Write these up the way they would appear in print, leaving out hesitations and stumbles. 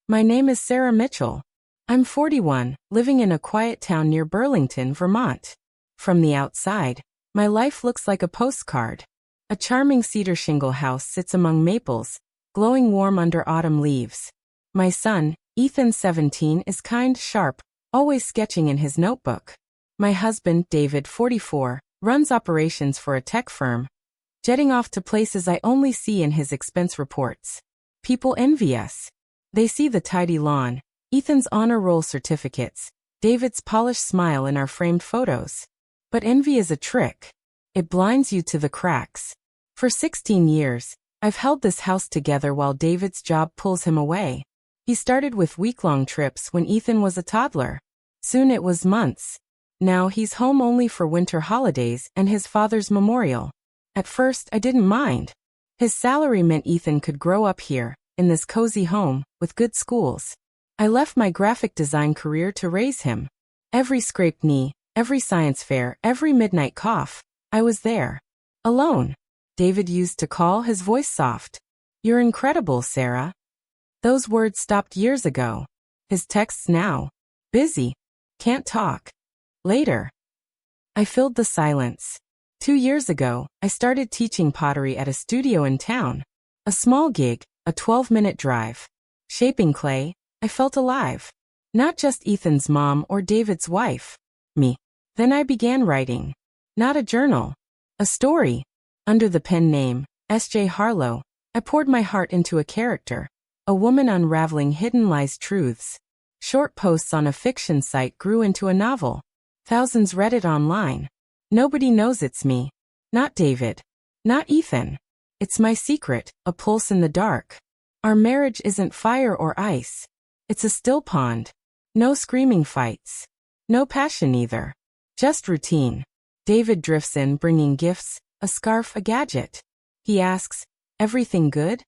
My name is Sarah Mitchell. I'm 41, living in a quiet town near Burlington, Vermont. From the outside, my life looks like a postcard. A charming cedar shingle house sits among maples, glowing warm under autumn leaves. My son, Ethan 17, is kind, sharp, always sketching in his notebook. My husband, David 44, runs operations for a tech firm, jetting off to places I only see in his expense reports. People envy us. They see the tidy lawn, Ethan's honor roll certificates, David's polished smile in our framed photos. But envy is a trick. It blinds you to the cracks. For 16 years, I've held this house together while David's job pulls him away. He started with week-long trips when Ethan was a toddler. Soon it was months. Now he's home only for winter holidays and his father's memorial. At first, I didn't mind. His salary meant Ethan could grow up here, in this cozy home, with good schools. I left my graphic design career to raise him. Every scraped knee, every science fair, every midnight cough, I was there. Alone. David used to call, his voice soft. "You're incredible, Sarah." Those words stopped years ago. His texts now. "Busy. Can't talk. Later." I filled the silence. 2 years ago, I started teaching pottery at a studio in town. A small gig, a 12-minute drive. Shaping clay, I felt alive. Not just Ethan's mom or David's wife. Me. Then I began writing. Not a journal. A story. Under the pen name, S.J. Harlow, I poured my heart into a character. A woman unraveling hidden lies truths. Short posts on a fiction site grew into a novel. Thousands read it online. Nobody knows it's me. Not David. Not Ethan. It's my secret, a pulse in the dark. Our marriage isn't fire or ice. It's a still pond. No screaming fights. No passion either. Just routine. David drifts in bringing gifts, a scarf, a gadget. He asks, "Everything good?"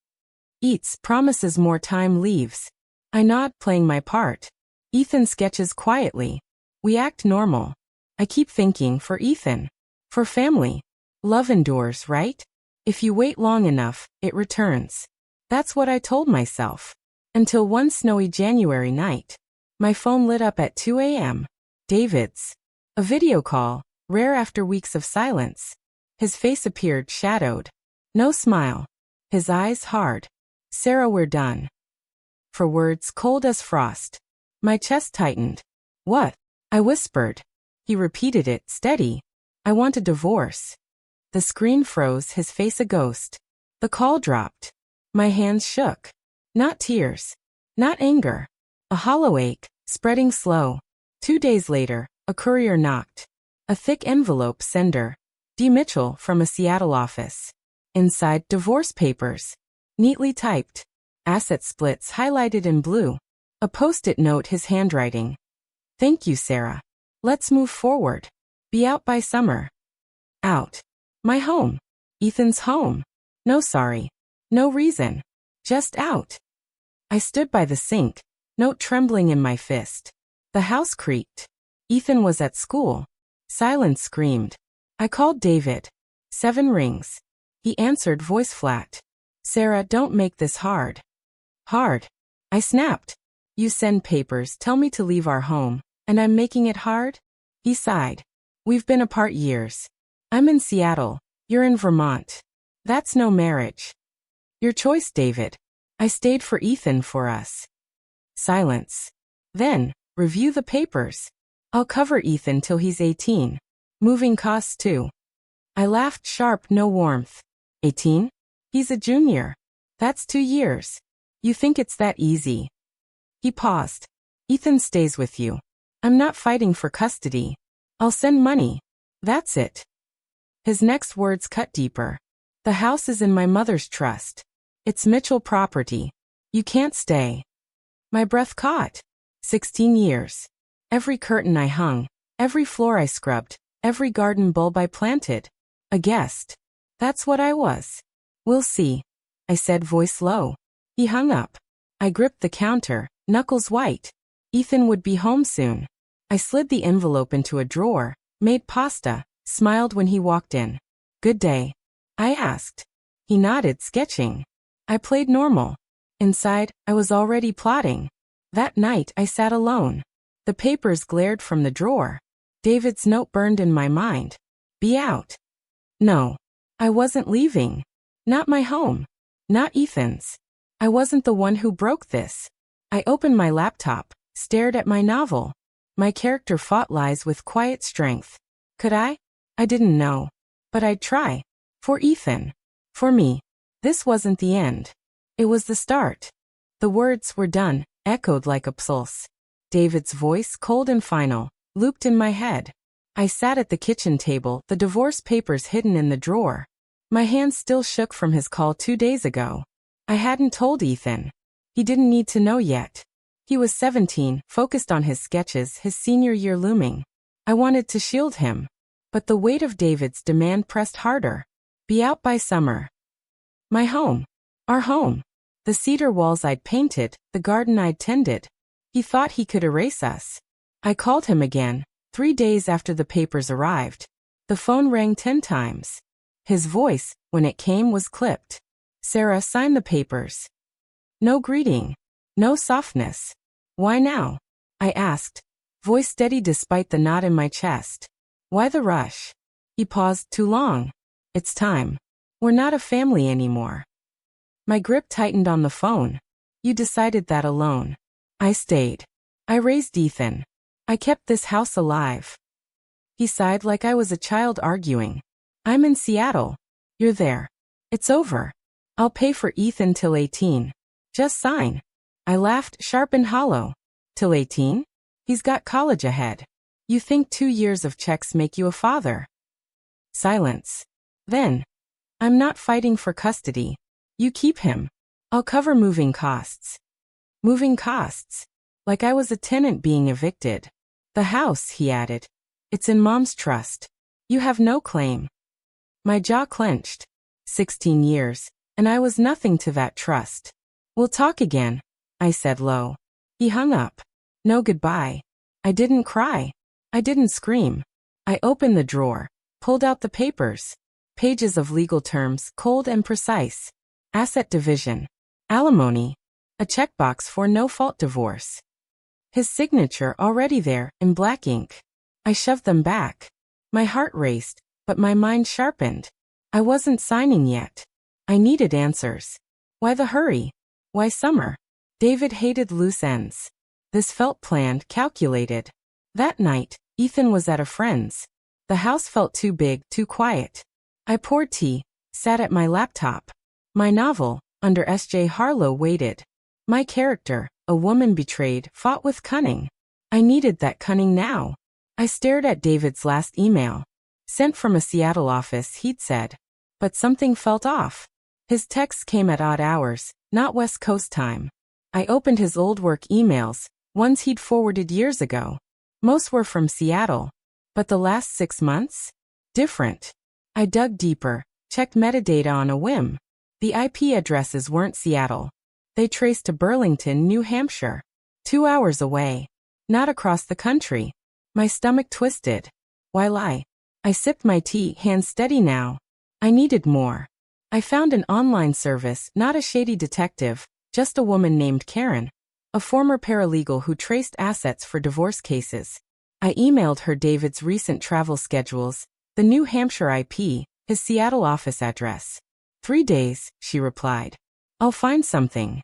Eats, promises more time, leaves. I nod, playing my part. Ethan sketches quietly. We act normal. I keep thinking, for Ethan. For family. Love endures, right? If you wait long enough, it returns. That's what I told myself. Until one snowy January night. My phone lit up at 2 a.m. David's. A video call, rare after weeks of silence. His face appeared shadowed. No smile. His eyes hard. "Sarah, we're done." For words cold as frost. My chest tightened. "What?" I whispered. He repeated it, steady. "I want a divorce." The screen froze, his face a ghost. The call dropped. My hands shook. Not tears. Not anger. A hollow ache, spreading slow. 2 days later, a courier knocked. A thick envelope, sender. D. Mitchell, from a Seattle office. Inside, divorce papers. Neatly typed. Asset splits highlighted in blue. A post-it note, his handwriting. "Thank you, Sarah. Let's move forward. Be out by summer." Out. My home. Ethan's home. No sorry. No reason. Just out. I stood by the sink, note trembling in my fist. The house creaked. Ethan was at school. Silence screamed. I called David. 7 rings. He answered, voice flat. "Sarah, don't make this hard." Hard. I snapped. "You send papers, tell me to leave our home, and I'm making it hard?" He sighed. "We've been apart years. I'm in Seattle. You're in Vermont. That's no marriage." "Your choice, David." I stayed for Ethan, for us. Silence. Then, review the papers. I'll cover Ethan till he's 18. Moving costs too. I laughed, sharp, no warmth. 18? He's a junior. That's 2 years. You think it's that easy? He paused. "Ethan stays with you. I'm not fighting for custody. I'll send money. That's it." His next words cut deeper. "The house is in my mother's trust. It's Mitchell property. You can't stay." My breath caught. 16 years. Every curtain I hung, every floor I scrubbed, every garden bulb I planted. A guest. That's what I was. "We'll see," I said, voice low. He hung up. I gripped the counter, knuckles white. Ethan would be home soon. I slid the envelope into a drawer, made pasta, smiled when he walked in. "Good day?" I asked. He nodded, sketching. I played normal. Inside, I was already plotting. That night, I sat alone. The papers glared from the drawer. David's note burned in my mind. Be out. No. I wasn't leaving. Not my home. Not Ethan's. I wasn't the one who broke this. I opened my laptop, stared at my novel. My character fought lies with quiet strength. Could I? I didn't know. But I'd try. For Ethan. For me. This wasn't the end. It was the start. The words were done, echoed like a pulse. David's voice, cold and final, looped in my head. I sat at the kitchen table, the divorce papers hidden in the drawer. My hands still shook from his call 2 days ago. I hadn't told Ethan. He didn't need to know yet. He was 17, focused on his sketches, his senior year looming. I wanted to shield him. But the weight of David's demand pressed harder. Be out by summer. My home. Our home. The cedar walls I'd painted, the garden I'd tended. He thought he could erase us. I called him again, 3 days after the papers arrived. The phone rang 10 times. His voice, when it came, was clipped. Sarah, sign the papers. No greeting. No softness. Why now? I asked, voice steady despite the knot in my chest. Why the rush? He paused. Too long. It's time. We're not a family anymore. My grip tightened on the phone. You decided that alone. I stayed. I raised Ethan. I kept this house alive. He sighed like I was a child arguing. I'm in Seattle. You're there. It's over. I'll pay for Ethan till 18. Just sign. I laughed, sharp and hollow. Till 18? He's got college ahead. You think 2 years of checks make you a father? Silence. Then. I'm not fighting for custody. You keep him. I'll cover moving costs. Moving costs. Like I was a tenant being evicted. The house, he added. It's in Mom's trust. You have no claim. My jaw clenched. 16 years, and I was nothing to that trust. We'll talk again, I said low. He hung up. No goodbye. I didn't cry. I didn't scream. I opened the drawer, pulled out the papers. Pages of legal terms, cold and precise. Asset division. Alimony. A checkbox for no-fault divorce. His signature already there, in black ink. I shoved them back. My heart raced, but my mind sharpened. I wasn't signing yet. I needed answers. Why the hurry? Why summer? David hated loose ends. This felt planned, calculated. That night, Ethan was at a friend's. The house felt too big, too quiet. I poured tea, sat at my laptop. My novel, under S.J. Harlow, waited. My character, a woman betrayed, fought with cunning. I needed that cunning now. I stared at David's last email. Sent from a Seattle office, he'd said. But something felt off. His texts came at odd hours, not West Coast time. I opened his old work emails, ones he'd forwarded years ago. Most were from Seattle. But the last 6 months? Different. I dug deeper, checked metadata on a whim. The IP addresses weren't Seattle. They traced to Burlington, New Hampshire. 2 hours away. Not across the country. My stomach twisted. Why lie? I sipped my tea, hands steady now. I needed more. I found an online service, not a shady detective, just a woman named Karen, a former paralegal who traced assets for divorce cases. I emailed her David's recent travel schedules, the New Hampshire IP, his Seattle office address. 3 days, she replied. I'll find something.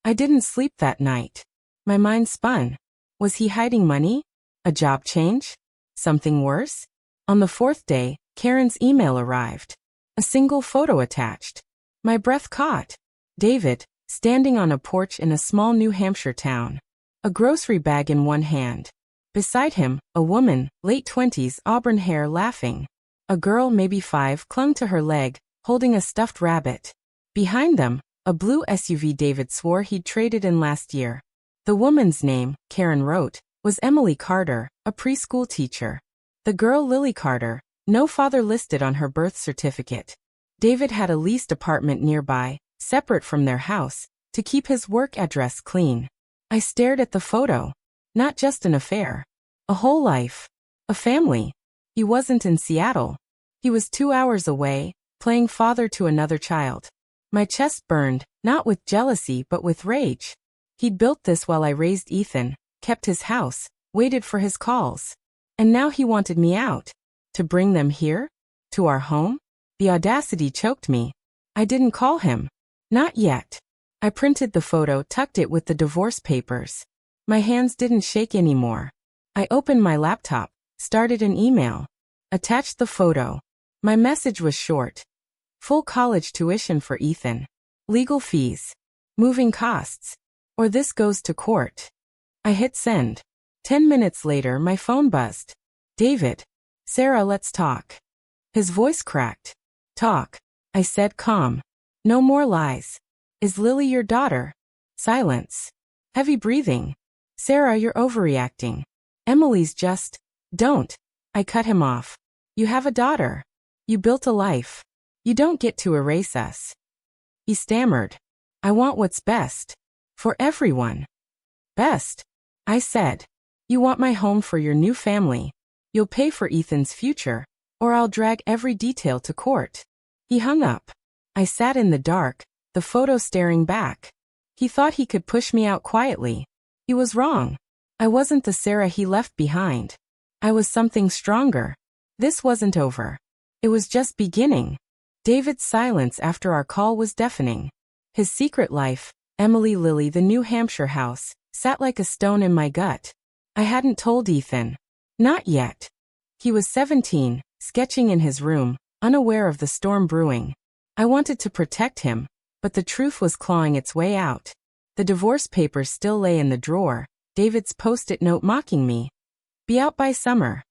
I didn't sleep that night. My mind spun. Was he hiding money? A job change? Something worse? On the 4th day, Karen's email arrived. A single photo attached. My breath caught. David, standing on a porch in a small New Hampshire town. A grocery bag in one hand. Beside him, a woman, late 20s, auburn hair, laughing. A girl, maybe 5, clung to her leg, holding a stuffed rabbit. Behind them, a blue SUV David swore he'd traded in last year. The woman's name, Karen wrote, was Emily Carter, a preschool teacher. The girl, Lily Carter, no father listed on her birth certificate. David had a leased apartment nearby, separate from their house, to keep his work address clean. I stared at the photo. Not just an affair. A whole life. A family. He wasn't in Seattle. He was 2 hours away, playing father to another child. My chest burned, Not with jealousy but with rage. He'd built this while I raised Ethan, kept his house, waited for his calls. And now he wanted me out. To bring them here? To our home? The audacity choked me. I didn't call him. Not yet. I printed the photo, tucked it with the divorce papers. My hands didn't shake anymore. I opened my laptop, started an email. Attached the photo. My message was short. Full college tuition for Ethan. Legal fees. Moving costs. Or this goes to court. I hit send. 10 minutes later, my phone buzzed. David. Sarah, let's talk. His voice cracked. Talk. I said calm. No more lies. Is Lily your daughter? Silence. Heavy breathing. Sarah, you're overreacting. Emily's just... Don't. I cut him off. You have a daughter. You built a life. You don't get to erase us. He stammered. I want what's best. For everyone. Best. I said. You want my home for your new family. You'll pay for Ethan's future, or I'll drag every detail to court. He hung up. I sat in the dark, the photo staring back. He thought he could push me out quietly. He was wrong. I wasn't the Sarah he left behind. I was something stronger. This wasn't over. It was just beginning. David's silence after our call was deafening. His secret life, Emily Lily, the New Hampshire house, sat like a stone in my gut. I hadn't told Ethan. Not yet. He was 17, sketching in his room, unaware of the storm brewing. I wanted to protect him, but the truth was clawing its way out. The divorce papers still lay in the drawer, David's post-it note mocking me. Be out by summer.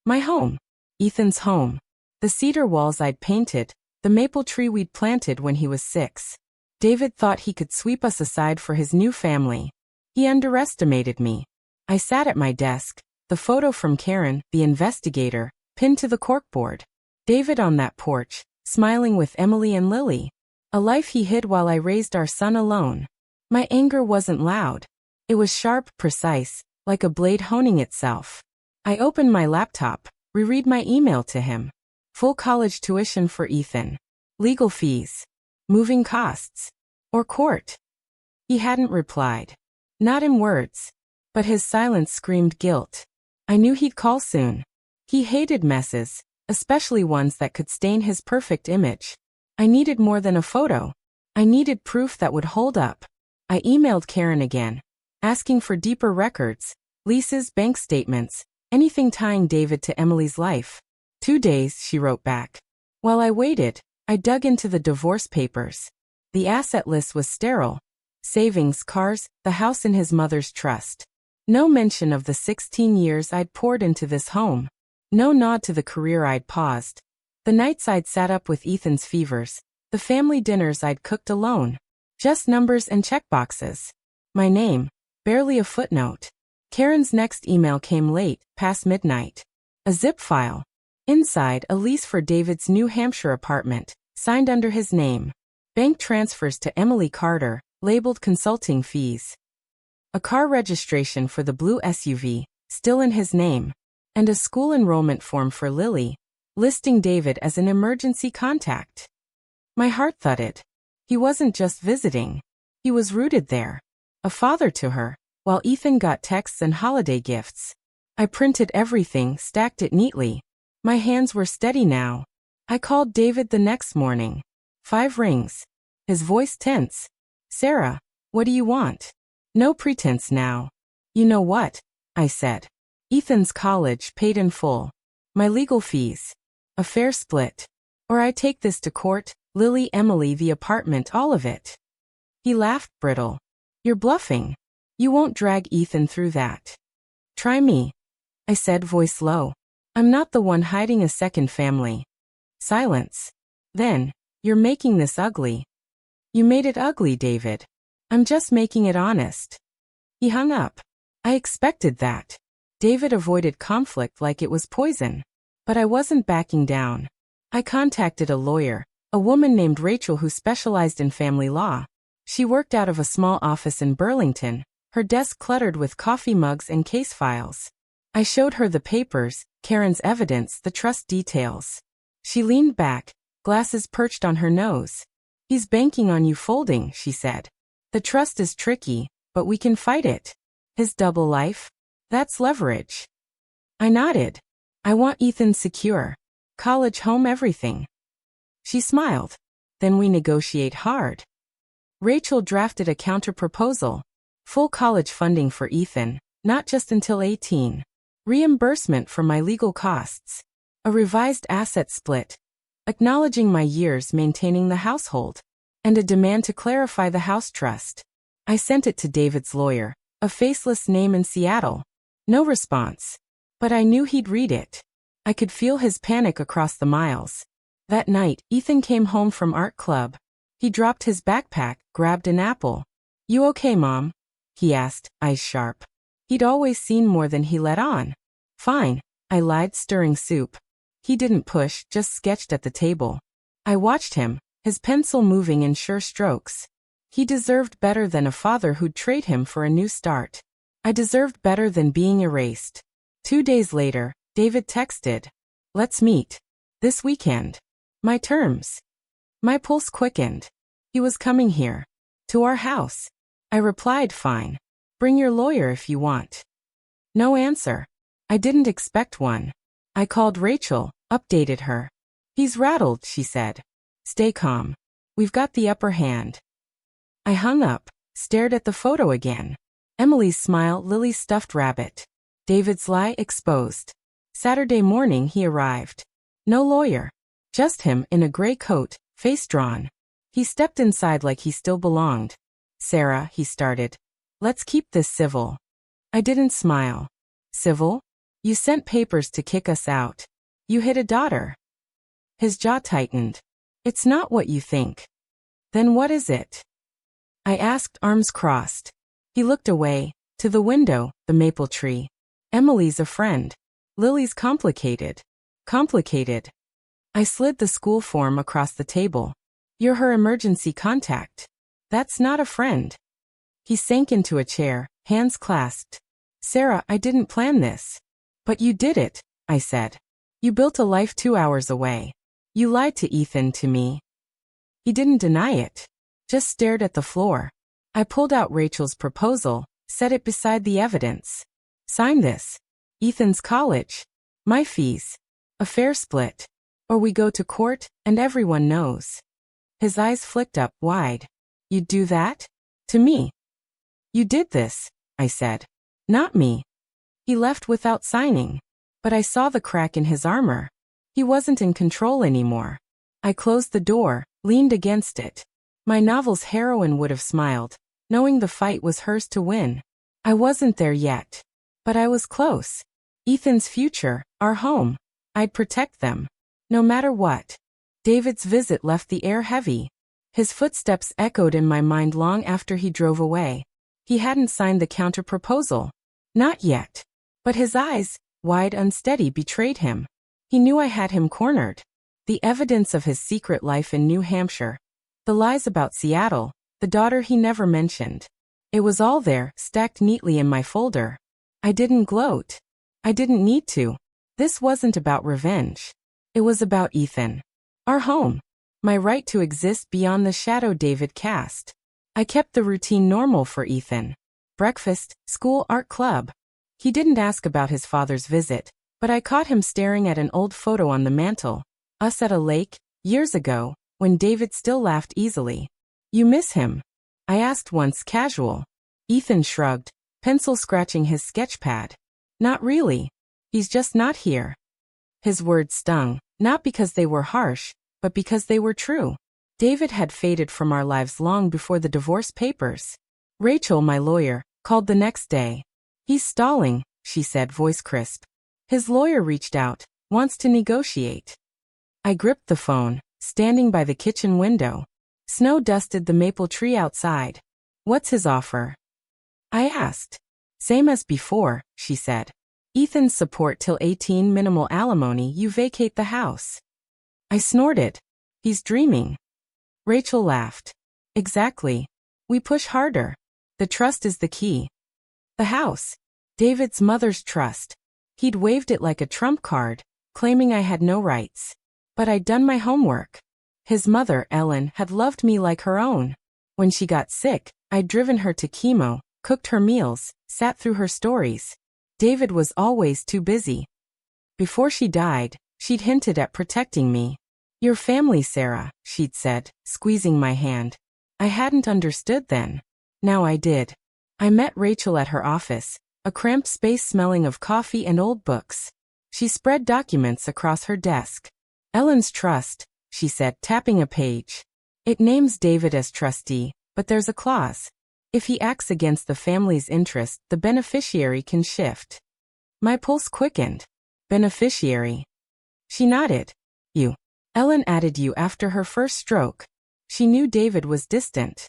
My home. Ethan's home. The cedar walls I'd painted, the maple tree we'd planted when he was 6. David thought he could sweep us aside for his new family. He underestimated me. I sat at my desk, the photo from Karen, the investigator, pinned to the corkboard. David on that porch, smiling with Emily and Lily. A life he hid while I raised our son alone. My anger wasn't loud. It was sharp, precise, like a blade honing itself. I opened my laptop, reread my email to him. Full college tuition for Ethan. Legal fees. Moving costs. Or court. He hadn't replied. Not in words. But his silence screamed guilt. I knew he'd call soon. He hated messes, especially ones that could stain his perfect image. I needed more than a photo. I needed proof that would hold up. I emailed Karen again, asking for deeper records, leases, bank statements, anything tying David to Emily's life. 2 days, she wrote back. While I waited, I dug into the divorce papers. The asset list was sterile. Savings, cars, the house in his mother's trust. No mention of the 16 years I'd poured into this home. No nod to the career I'd paused. The nights I'd sat up with Ethan's fevers. The family dinners I'd cooked alone. Just numbers and checkboxes. My name. Barely a footnote. Karen's next email came late, past midnight. A zip file. Inside, a lease for David's New Hampshire apartment, signed under his name. Bank transfers to Emily Carter, labeled consulting fees. A car registration for the blue SUV, still in his name. And a school enrollment form for Lily, listing David as an emergency contact. My heart thudded. He wasn't just visiting. He was rooted there. A father to her, while Ethan got texts and holiday gifts. I printed everything, stacked it neatly. My hands were steady now. I called David the next morning. 5 rings. His voice tense. Sarah, what do you want? No pretense now. You know what? I said. Ethan's college paid in full. My legal fees. A fair split. Or I take this to court, Lily, Emily, the apartment, all of it. He laughed, brittle. You're bluffing. You won't drag Ethan through that. Try me. I said, voice low. I'm not the one hiding a second family. Silence. Then, you're making this ugly. You made it ugly, David. I'm just making it honest. He hung up. I expected that. David avoided conflict like it was poison. But I wasn't backing down. I contacted a lawyer, a woman named Rachel who specialized in family law. She worked out of a small office in Burlington, her desk cluttered with coffee mugs and case files. I showed her the papers, Karen's evidence, the trust details. She leaned back, glasses perched on her nose. He's banking on you folding, she said. The trust is tricky, but we can fight it. His double life? That's leverage. I nodded. I want Ethan secure. College, home, everything. She smiled. Then we negotiate hard. Rachel drafted a counter-proposal. Full college funding for Ethan, not just until 18. Reimbursement for my legal costs. A revised asset split. Acknowledging my years maintaining the household. And a demand to clarify the house trust. I sent it to David's lawyer, a faceless name in Seattle. No response. But I knew he'd read it. I could feel his panic across the miles. That night, Ethan came home from art club. He dropped his backpack, grabbed an apple. You okay, Mom? He asked, eyes sharp. He'd always seen more than he let on. Fine, I lied, stirring soup. He didn't push, just sketched at the table. I watched him, his pencil moving in sure strokes. He deserved better than a father who'd trade him for a new start. I deserved better than being erased. 2 days later, David texted. Let's meet. This weekend. My terms. My pulse quickened. He was coming here. To our house. I replied, fine. Bring your lawyer if you want. No answer. I didn't expect one. I called Rachel, updated her. He's rattled, she said. Stay calm. We've got the upper hand. I hung up, stared at the photo again. Emily's smile, Lily's stuffed rabbit. David's lie exposed. Saturday morning he arrived. No lawyer. Just him in a gray coat, face drawn. He stepped inside like he still belonged. Sarah, he started. Let's keep this civil. I didn't smile. Civil? You sent papers to kick us out. You hid a daughter. His jaw tightened. It's not what you think. Then what is it? I asked, arms crossed. He looked away, to the window, the maple tree. Emily's a friend. Lily's complicated. Complicated. I slid the school form across the table. You're her emergency contact. That's not a friend. He sank into a chair, hands clasped. Sarah, I didn't plan this. But you did it, I said. You built a life 2 hours away. You lied to Ethan, to me. He didn't deny it. Just stared at the floor. I pulled out Rachel's proposal, set it beside the evidence. Sign this. Ethan's college. My fees. A fair split. Or we go to court, and everyone knows. His eyes flicked up, wide. You'd do that? To me? You did this, I said. Not me. He left without signing. But I saw the crack in his armor. He wasn't in control anymore. I closed the door, leaned against it. My novel's heroine would have smiled, knowing the fight was hers to win. I wasn't there yet. But I was close. Ethan's future, our home. I'd protect them. No matter what. David's visit left the air heavy. His footsteps echoed in my mind long after he drove away. He hadn't signed the counter-proposal. Not yet. But his eyes, wide, unsteady, betrayed him. He knew I had him cornered. The evidence of his secret life in New Hampshire. The lies about Seattle, the daughter he never mentioned. It was all there, stacked neatly in my folder. I didn't gloat. I didn't need to. This wasn't about revenge. It was about Ethan. Our home. My right to exist beyond the shadow David cast. I kept the routine normal for Ethan. Breakfast, school, art club. He didn't ask about his father's visit, but I caught him staring at an old photo on the mantel. Us at a lake, years ago, when David still laughed easily. You miss him? I asked once, casual. Ethan shrugged, pencil scratching his sketchpad. Not really. He's just not here. His words stung, not because they were harsh, but because they were true. David had faded from our lives long before the divorce papers. Rachel, my lawyer, called the next day. He's stalling, she said, voice crisp. His lawyer reached out, wants to negotiate. I gripped the phone, standing by the kitchen window. Snow dusted the maple tree outside. What's his offer? I asked. Same as before, she said. Ethan's support till 18, minimal alimony, you vacate the house. I snorted. He's dreaming. Rachel laughed. Exactly. We push harder. The trust is the key. The house. David's mother's trust. He'd waved it like a trump card, claiming I had no rights. But I'd done my homework. His mother, Ellen, had loved me like her own. When she got sick, I'd driven her to chemo, cooked her meals, sat through her stories. David was always too busy. Before she died, she'd hinted at protecting me. Your family, Sarah, she'd said, squeezing my hand. I hadn't understood then. Now I did. I met Rachel at her office, a cramped space smelling of coffee and old books. She spread documents across her desk. Ellen's trust, she said, tapping a page. It names David as trustee, but there's a clause. If he acts against the family's interest, the beneficiary can shift. My pulse quickened. Beneficiary. She nodded. You. Ellen added you after her first stroke. She knew David was distant.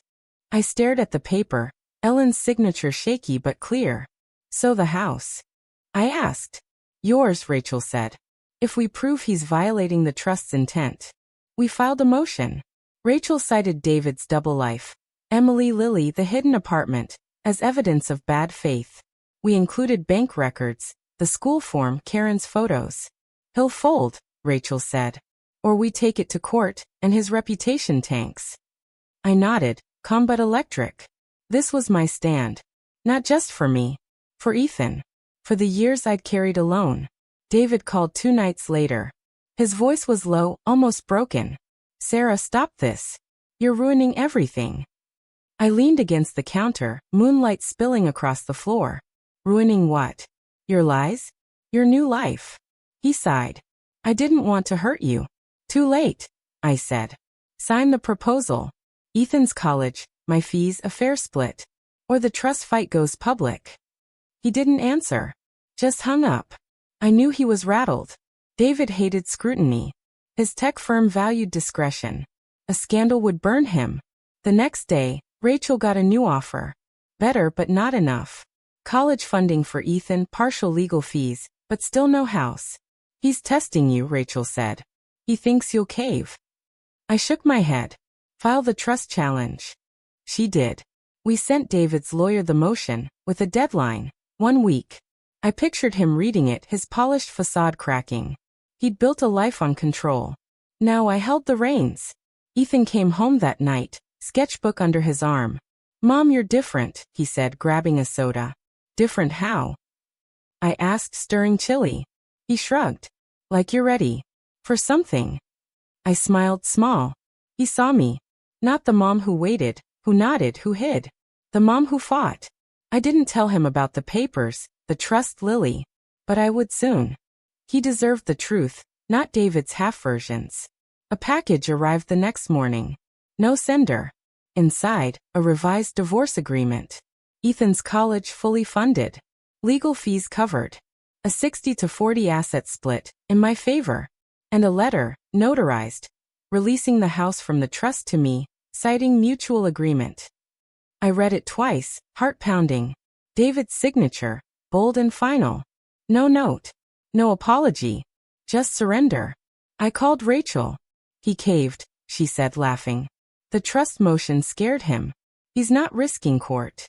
I stared at the paper, Ellen's signature shaky but clear. So the house? I asked. Yours, Rachel said. If we prove he's violating the trust's intent. We filed a motion. Rachel cited David's double life, Emily Lilly the hidden apartment, as evidence of bad faith. We included bank records, the school form, Karen's photos. He'll fold, Rachel said. Or we take it to court, and his reputation tanks. I nodded, calm but electric. This was my stand. Not just for me. For Ethan. For the years I'd carried alone. David called 2 nights later. His voice was low, almost broken. Sarah, stop this. You're ruining everything. I leaned against the counter, moonlight spilling across the floor. Ruining what? Your lies? Your new life. He sighed. I didn't want to hurt you. Too late, I said. Sign the proposal. Ethan's college, my fees, a fair split. Or the trust fight goes public. He didn't answer. Just hung up. I knew he was rattled. David hated scrutiny. His tech firm valued discretion. A scandal would burn him. The next day, Rachel got a new offer. Better but not enough. College funding for Ethan, partial legal fees, but still no house. He's testing you, Rachel said. He thinks you'll cave. I shook my head. File the trust challenge. She did. We sent David's lawyer the motion, with a deadline, 1 week. I pictured him reading it, his polished facade cracking. He'd built a life on control. Now I held the reins. Ethan came home that night, sketchbook under his arm. Mom, you're different, he said, grabbing a soda. Different how? I asked, stirring chili. He shrugged. Like you're ready. For something. I smiled small. He saw me. Not the mom who waited, who nodded, who hid. The mom who fought. I didn't tell him about the papers, the trust Lily. But I would soon. He deserved the truth, not David's half versions. A package arrived the next morning. No sender. Inside, a revised divorce agreement. Ethan's college fully funded. Legal fees covered. A 60-40 asset split, in my favor. And a letter, notarized, releasing the house from the trust to me, citing mutual agreement. I read it twice, heart pounding. David's signature, bold and final. No note. No apology. Just surrender. I called Rachel. He caved, she said, laughing. The trust motion scared him. He's not risking court.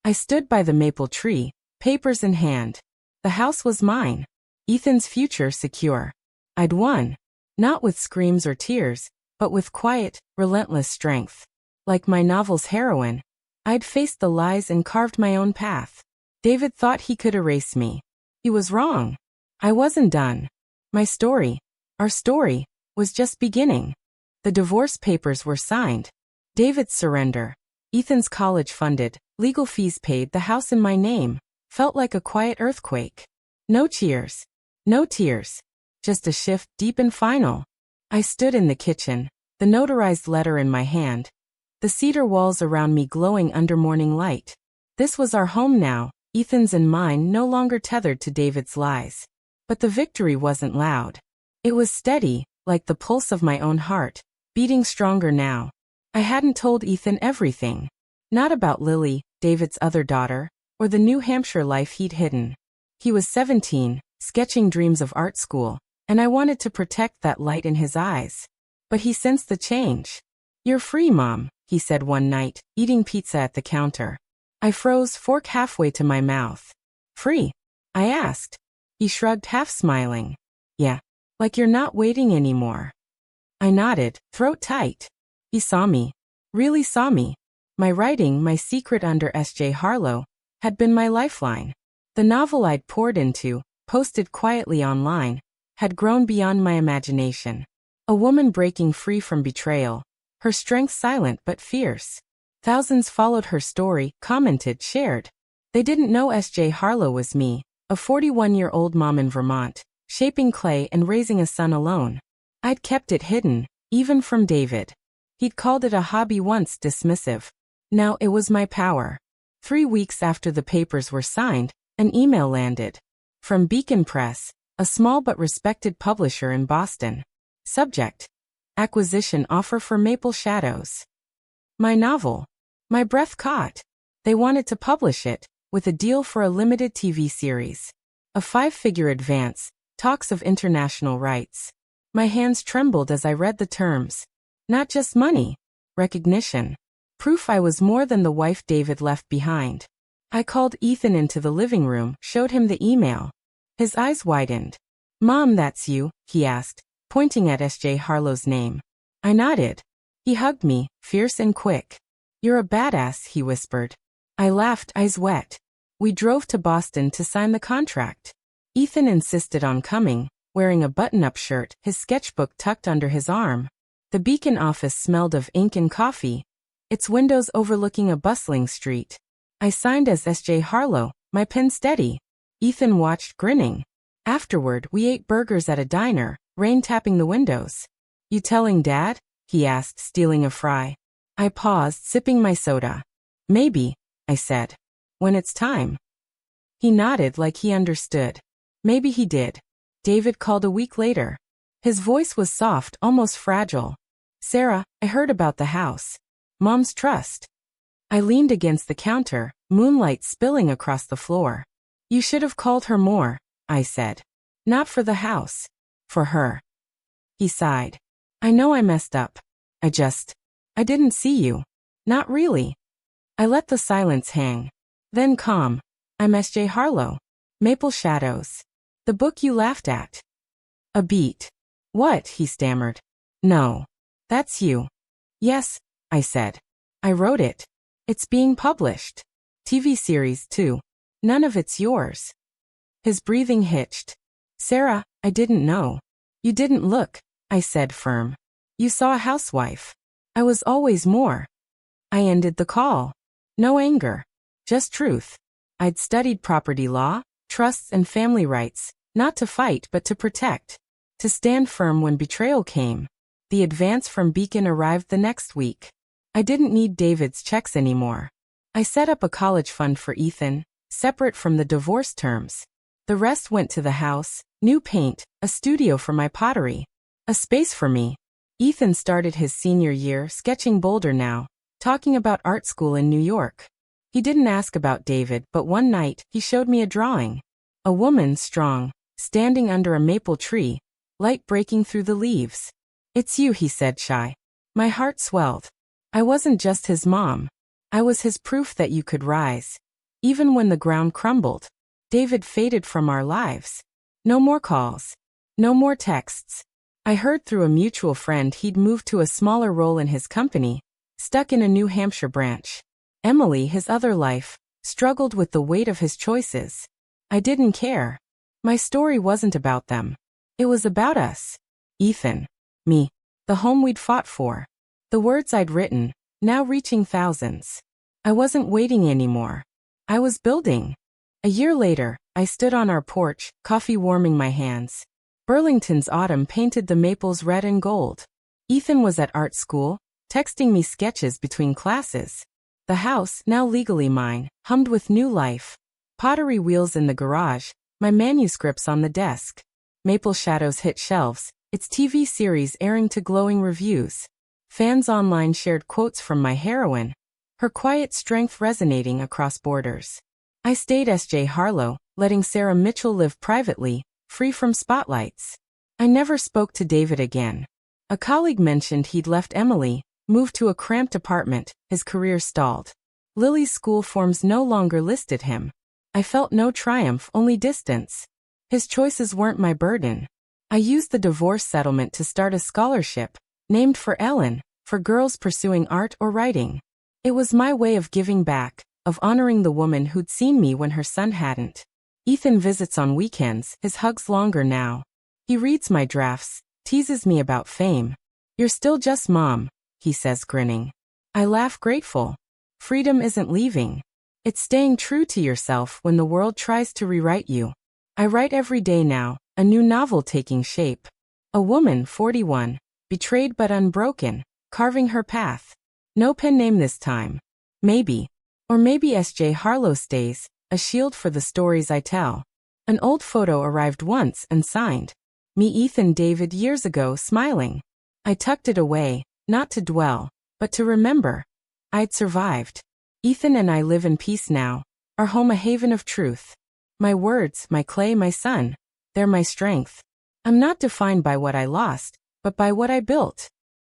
I stood by the maple tree, papers in hand. The house was mine. Ethan's future secure. I'd won. Not with screams or tears, but with quiet, relentless strength. Like my novel's heroine, I'd faced the lies and carved my own path. David thought he could erase me. He was wrong. I wasn't done. My story, our story, was just beginning. The divorce papers were signed. David's surrender. Ethan's college funded, legal fees paid, the house in my name, felt like a quiet earthquake. No cheers. No tears. Just a shift, deep and final. I stood in the kitchen, the notarized letter in my hand. The cedar walls around me glowing under morning light. This was our home now, Ethan's and mine, no longer tethered to David's lies. But the victory wasn't loud. It was steady, like the pulse of my own heart, beating stronger now. I hadn't told Ethan everything. Not about Lily, David's other daughter, or the New Hampshire life he'd hidden. He was 17, sketching dreams of art school, and I wanted to protect that light in his eyes. But he sensed the change. You're free, Mom, he said one night, eating pizza at the counter. I froze, fork halfway to my mouth. Free? I asked. He shrugged, half smiling. Yeah. Like you're not waiting anymore. I nodded, throat tight. He saw me. Really saw me. My writing, my secret under S.J. Harlow, had been my lifeline. The novel I'd poured into, posted quietly online, had grown beyond my imagination. A woman breaking free from betrayal, her strength silent but fierce. Thousands followed her story, commented, shared. They didn't know S.J. Harlow was me, a 41-year-old mom in Vermont, shaping clay and raising a son alone. I'd kept it hidden, even from David. He'd called it a hobby once, dismissive. Now it was my power. 3 weeks after the papers were signed, an email landed. From Beacon Press, a small but respected publisher in Boston. Subject: acquisition offer for Maple Shadows. My novel. My breath caught. They wanted to publish it, with a deal for a limited TV series. A 5-figure advance, talks of international rights. My hands trembled as I read the terms. Not just money. Recognition. Proof I was more than the wife David left behind. I called Ethan into the living room, showed him the email. His eyes widened. "Mom, that's you?" he asked, pointing at S.J. Harlow's name. I nodded. He hugged me, fierce and quick. "You're a badass," he whispered. I laughed, eyes wet. We drove to Boston to sign the contract. Ethan insisted on coming, wearing a button-up shirt, his sketchbook tucked under his arm. The Beacon office smelled of ink and coffee, its windows overlooking a bustling street. I signed as S.J. Harlow, my pen steady. Ethan watched, grinning. Afterward, we ate burgers at a diner, rain tapping the windows. "You telling Dad?" he asked, stealing a fry. I paused, sipping my soda. "Maybe," I said. "When it's time." He nodded like he understood. Maybe he did. David called a week later. His voice was soft, almost fragile. "Sarah, I heard about the house. Mom's trust." I leaned against the counter, moonlight spilling across the floor. "You should have called her more," I said. "Not for the house. For her." He sighed. "I know I messed up. I didn't see you. Not really." I let the silence hang. Then calm. "I'm S.J. Harlow. Maple Shadows. The book you laughed at." A beat. "What?" he stammered. "No. That's you." "Yes," I said. "I wrote it. It's being published. TV series, too. None of it's yours." His breathing hitched. "Sarah, I didn't know." "You didn't look," I said, firm. "You saw a housewife. I was always more." I ended the call. No anger. Just truth. I'd studied property law, trusts and family rights, not to fight but to protect. To stand firm when betrayal came. The advance from Beacon arrived the next week. I didn't need David's checks anymore. I set up a college fund for Ethan, separate from the divorce terms. The rest went to the house, new paint, a studio for my pottery. A space for me. Ethan started his senior year, sketching bolder now, talking about art school in New York. He didn't ask about David, but one night, he showed me a drawing. A woman, strong, standing under a maple tree, light breaking through the leaves. "It's you," he said, shy. My heart swelled. I wasn't just his mom. I was his proof that you could rise. Even when the ground crumbled. David faded from our lives. No more calls. No more texts. I heard through a mutual friend he'd moved to a smaller role in his company, stuck in a New Hampshire branch. Emily, his other life, struggled with the weight of his choices. I didn't care. My story wasn't about them. It was about us. Ethan. Me. The home we'd fought for. The words I'd written, now reaching thousands. I wasn't waiting anymore. I was building. A year later, I stood on our porch, coffee warming my hands. Burlington's autumn painted the maples red and gold. Ethan was at art school, texting me sketches between classes. The house, now legally mine, hummed with new life. Pottery wheels in the garage, my manuscripts on the desk. Maple Shadows hit shelves, its TV series airing to glowing reviews. Fans online shared quotes from my heroine, her quiet strength resonating across borders. I stayed S.J. Harlow, letting Sarah Mitchell live privately, free from spotlights. I never spoke to David again. A colleague mentioned he'd left Emily, moved to a cramped apartment, his career stalled. Lily's school forms no longer listed him. I felt no triumph, only distance. His choices weren't my burden. I used the divorce settlement to start a scholarship, Named for Ellen, for girls pursuing art or writing. It was my way of giving back, of honoring the woman who'd seen me when her son hadn't. Ethan visits on weekends, his hugs longer now. He reads my drafts, teases me about fame. You're still just mom, he says grinning. I laugh grateful. Freedom isn't leaving. It's staying true to yourself when the world tries to rewrite you. I write every day now, a new novel taking shape. A woman, 41, betrayed but unbroken, carving her path. No pen name this time. Maybe. Or maybe S.J. Harlow stays, a shield for the stories I tell. An old photo arrived once and signed. Me Ethan David years ago smiling. I tucked it away, not to dwell, but to remember. I'd survived. Ethan and I live in peace now, our home a haven of truth. My words, my clay, my son, they're my strength. I'm not defined by what I lost, but by what I built.